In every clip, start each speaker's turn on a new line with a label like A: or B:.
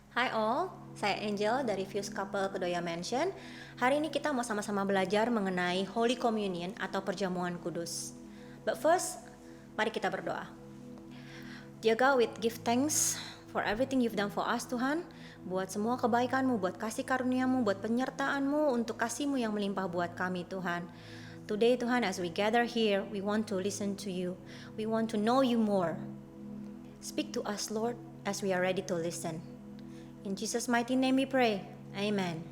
A: Hai all, saya Angel dari Fuse Couple Kedoya Mansion. Hari ini kita mau sama-sama belajar mengenai Holy Communion atau perjamuan kudus. But first, mari kita berdoa. Dear God, we give thanks for everything you've done for us, Tuhan. Buat semua kebaikan-Mu, buat kasih karunia-Mu, buat penyertaan-Mu, untuk kasih-Mu yang melimpah buat kami, Tuhan. Today, Tuhan, as we gather here, we want to listen to You. We want to know You more. Speak to us, Lord, as we are ready to listen. In Jesus' mighty name we pray. Amen.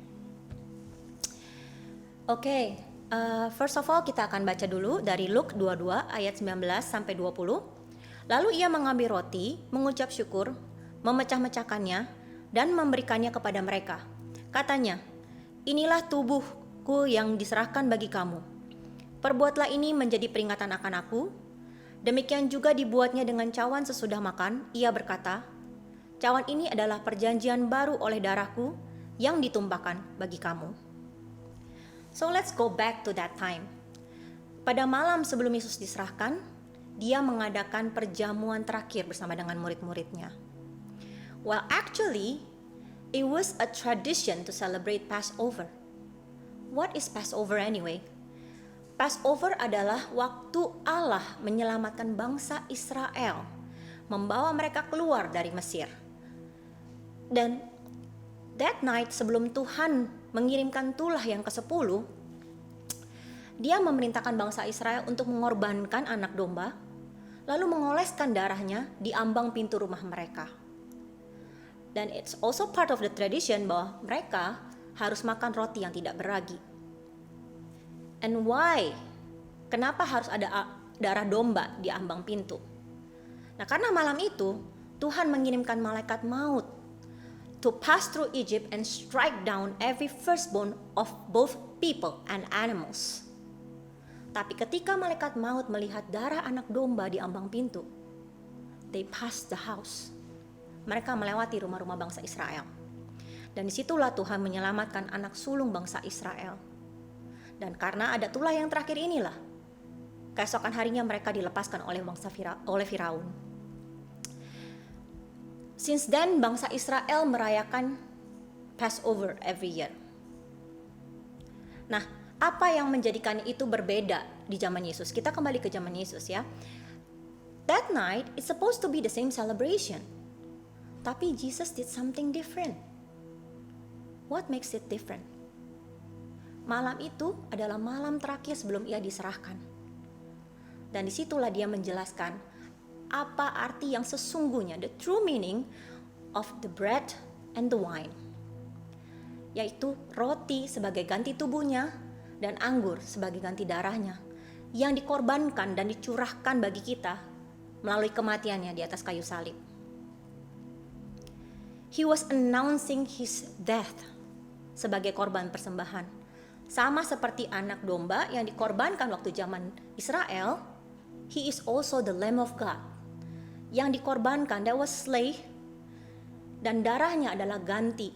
A: Oke, first of all kita akan baca dulu dari Luke 22 ayat 19 sampai 20. Lalu ia mengambil roti, mengucap syukur, memecah-mecahkannya, dan memberikannya kepada mereka. Katanya, inilah tubuhku yang diserahkan bagi kamu. Perbuatlah ini menjadi peringatan akan aku. Demikian juga dibuatnya dengan cawan sesudah makan. Ia berkata, cawan ini adalah perjanjian baru oleh darahku yang ditumpahkan bagi kamu. So let's go back to that time. Pada malam sebelum Yesus diserahkan, dia mengadakan perjamuan terakhir bersama dengan murid-muridnya. Well, actually, it was a tradition to celebrate Passover. What is Passover anyway? Passover adalah waktu Allah menyelamatkan bangsa Israel, membawa mereka keluar dari Mesir. Dan that night sebelum Tuhan mengirimkan tulah yang ke-10, dia memerintahkan bangsa Israel untuk mengorbankan anak domba, lalu mengoleskan darahnya di ambang pintu rumah mereka. Dan it's also part of the tradition bahwa mereka harus makan roti yang tidak beragi. And why? Kenapa harus ada darah domba di ambang pintu? Nah, karena malam itu Tuhan mengirimkan malaikat maut to pass through Egypt and strike down every firstborn of both people and animals. Tapi ketika malaikat maut melihat darah anak domba di ambang pintu, they passed the house. Mereka melewati rumah-rumah bangsa Israel. Dan disitulah Tuhan menyelamatkan anak sulung bangsa Israel. Dan karena ada tulah yang terakhir inilah, keesokan harinya mereka dilepaskan oleh Firaun. Since then, bangsa Israel merayakan Passover every year. Nah, apa yang menjadikan itu berbeda di zaman Yesus? Kita kembali ke zaman Yesus ya. That night, it's supposed to be the same celebration. Tapi Jesus did something different. What makes it different? Malam itu adalah malam terakhir sebelum ia diserahkan. Dan disitulah dia menjelaskan apa arti yang sesungguhnya, the true meaning of the bread and the wine, yaitu roti sebagai ganti tubuhnya dan anggur sebagai ganti darahnya yang dikorbankan dan dicurahkan bagi kita melalui kematiannya di atas kayu salib. He was announcing his death sebagai korban persembahan, sama seperti anak domba yang dikorbankan waktu zaman Israel. He is also the Lamb of God yang dikorbankan, that was slain, dan darahnya adalah ganti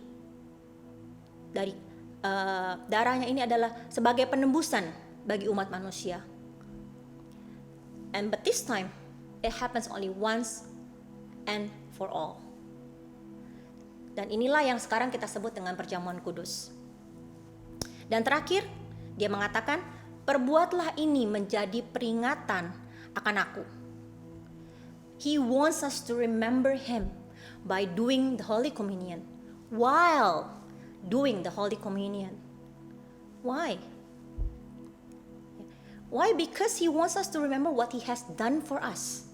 A: dari darahnya ini adalah sebagai penembusan bagi umat manusia. And but this time it happens only once and for all. Dan inilah yang sekarang kita sebut dengan perjamuan kudus. Dan terakhir dia mengatakan, perbuatlah ini menjadi peringatan akan aku. He wants us to remember him by doing the Holy Communion. While doing the Holy Communion. Why? Why? Because he wants us to remember what he has done for us.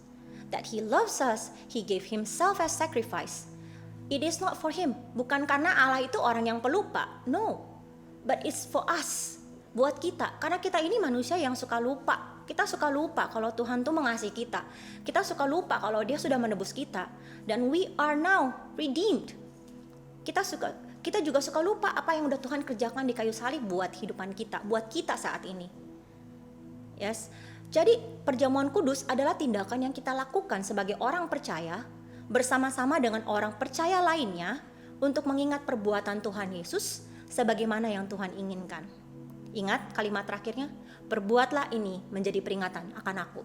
A: That he loves us, he gave himself as sacrifice. It is not for him. Bukan karena Allah itu orang yang pelupa. No. But it's for us. Buat kita. Karena kita ini manusia yang suka lupa. Kita suka lupa kalau Tuhan tuh mengasihi kita. Kita suka lupa kalau dia sudah menebus kita. Dan we are now redeemed. Kita juga suka lupa apa yang udah Tuhan kerjakan di kayu salib buat hidupan kita. Buat kita saat ini. Yes. Jadi perjamuan kudus adalah tindakan yang kita lakukan sebagai orang percaya bersama-sama dengan orang percaya lainnya untuk mengingat perbuatan Tuhan Yesus sebagaimana yang Tuhan inginkan. Ingat kalimat terakhirnya, perbuatlah ini menjadi peringatan akan aku.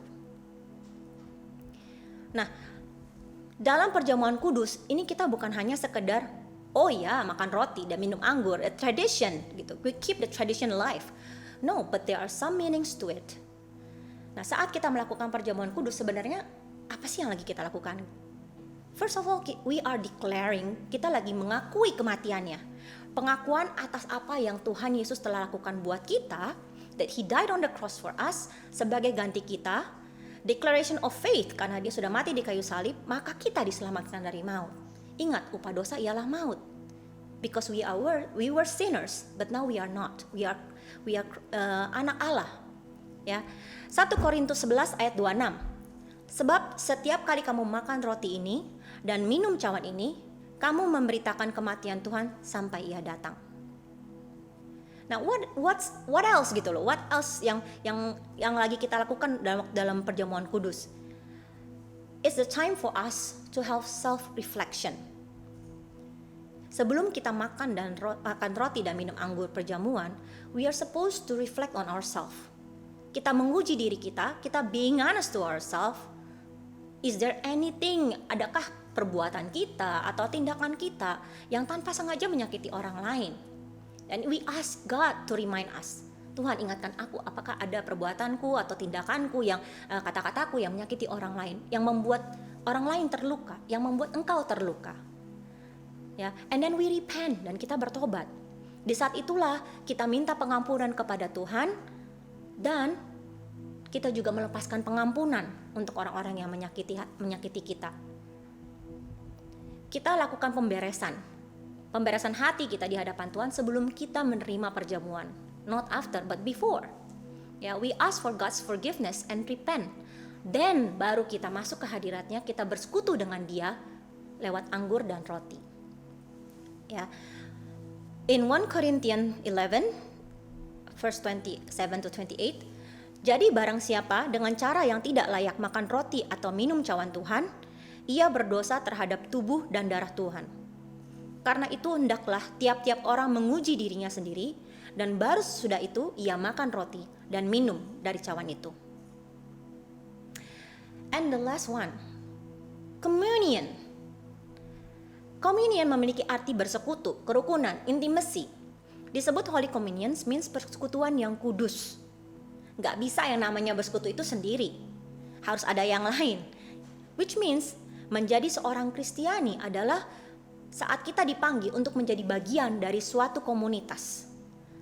A: Nah, dalam perjamuan kudus ini kita bukan hanya sekedar Oh ya, makan roti dan minum anggur, a tradition gitu. We keep the tradition alive. No, but there are some meanings to it. Nah, saat kita melakukan perjamuan kudus, sebenarnya apa sih yang lagi kita lakukan? First of all, we are declaring, kita lagi mengakui kematiannya. Pengakuan atas apa yang Tuhan Yesus telah lakukan buat kita, that He died on the cross for us, sebagai ganti kita. Declaration of faith, karena Dia sudah mati di kayu salib, maka kita diselamatkan dari maut. Ingat, upah dosa ialah maut. Because we were sinners, but now we are not. We are anak Allah. Ya. 1 Korintus 11 ayat 26. Sebab setiap kali kamu makan roti ini dan minum cawan ini, kamu memberitakan kematian Tuhan sampai Ia datang. Nah, what else gitu loh? What else yang lagi kita lakukan dalam perjamuan kudus? It's the time for us to have self-reflection. Sebelum kita makan roti dan minum anggur perjamuan, we are supposed to reflect on ourselves. Kita menguji diri kita being honest to ourselves. Is there anything, adakah perbuatan kita atau tindakan kita yang tanpa sengaja menyakiti orang lain? And we ask God to remind us. Tuhan, ingatkan aku, apakah ada perbuatanku atau tindakanku yang kata-kataku yang menyakiti orang lain, yang membuat orang lain terluka, yang membuat engkau terluka. Ya, and then we repent, dan kita bertobat. Di saat itulah kita minta pengampunan kepada Tuhan, dan kita juga melepaskan pengampunan untuk orang-orang yang menyakiti kita. Kita lakukan pemberesan hati kita di hadapan Tuhan sebelum kita menerima perjamuan. Not after, but before. Ya, we ask for God's forgiveness and repent. Then baru kita masuk ke hadiratnya, kita bersekutu dengan Dia lewat anggur dan roti. Ya. In 1 Corinthians 11 verse 27 to 28, jadi barang siapa dengan cara yang tidak layak makan roti atau minum cawan Tuhan, ia berdosa terhadap tubuh dan darah Tuhan. Karena itu hendaklah tiap-tiap orang menguji dirinya sendiri, dan baru sesudah itu ia makan roti dan minum dari cawan itu. And the last one, communion. Communion memiliki arti bersekutu, kerukunan, intimacy. Disebut Holy Communion means persekutuan yang kudus. Gak bisa yang namanya bersekutu itu sendiri. Harus ada yang lain. Which means menjadi seorang Kristiani adalah saat kita dipanggil untuk menjadi bagian dari suatu komunitas.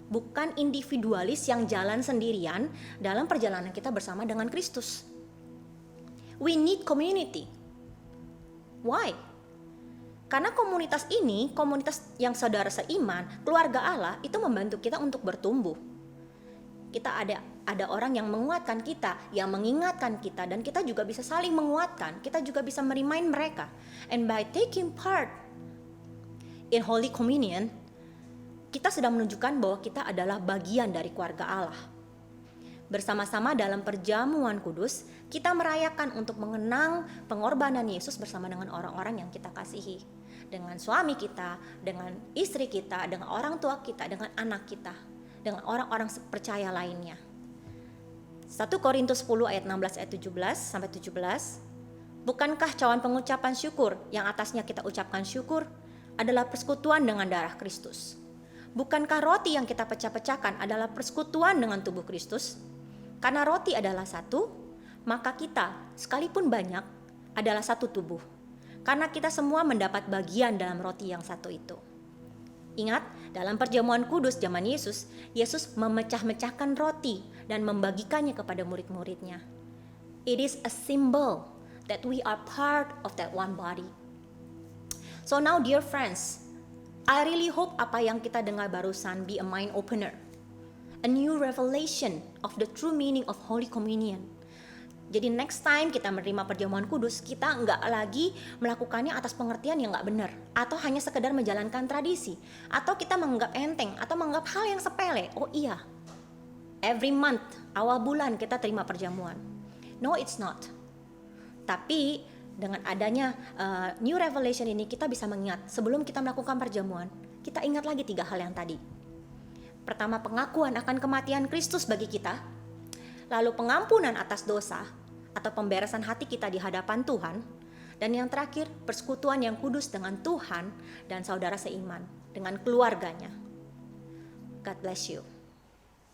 A: Bukan individualis yang jalan sendirian dalam perjalanan kita bersama dengan Kristus. We need community. Why? Karena komunitas ini, komunitas yang saudara seiman, keluarga Allah, itu membantu kita untuk bertumbuh. Kita ada orang yang menguatkan kita, yang mengingatkan kita, dan kita juga bisa saling menguatkan. Kita juga bisa merimain mereka. And by taking part in Holy Communion, kita sedang menunjukkan bahwa kita adalah bagian dari keluarga Allah. Bersama-sama dalam perjamuan kudus, kita merayakan untuk mengenang pengorbanan Yesus bersama dengan orang-orang yang kita kasihi. Dengan suami kita, dengan istri kita, dengan orang tua kita, dengan anak kita, dengan orang-orang percaya lainnya. 1 Korintus 10 ayat 16 ayat 17 sampai 17. Bukankah cawan pengucapan syukur yang atasnya kita ucapkan syukur adalah persekutuan dengan darah Kristus? Bukankah roti yang kita pecah-pecahkan adalah persekutuan dengan tubuh Kristus? Karena roti adalah satu, maka kita, sekalipun banyak, adalah satu tubuh. Karena kita semua mendapat bagian dalam roti yang satu itu. Ingat, dalam perjamuan kudus zaman Yesus, Yesus memecah-mecahkan roti dan membagikannya kepada murid-muridnya. It is a symbol that we are part of that one body. So now, dear friends, I really hope apa yang kita dengar barusan be a mind opener. A new revelation of the true meaning of Holy Communion. Jadi next time kita menerima perjamuan kudus, kita nggak lagi melakukannya atas pengertian yang nggak benar. Atau hanya sekedar menjalankan tradisi. Atau kita menganggap enteng, atau menganggap hal yang sepele. Oh iya, every month, awal bulan kita terima perjamuan. No, it's not. Tapi dengan adanya new revelation ini, kita bisa mengingat sebelum kita melakukan perjamuan, kita ingat lagi 3 hal yang tadi. Pertama, pengakuan akan kematian Kristus bagi kita. Lalu pengampunan atas dosa atau pemberesan hati kita di hadapan Tuhan. Dan yang terakhir, persekutuan yang kudus dengan Tuhan dan saudara seiman, dengan keluarganya. God bless you.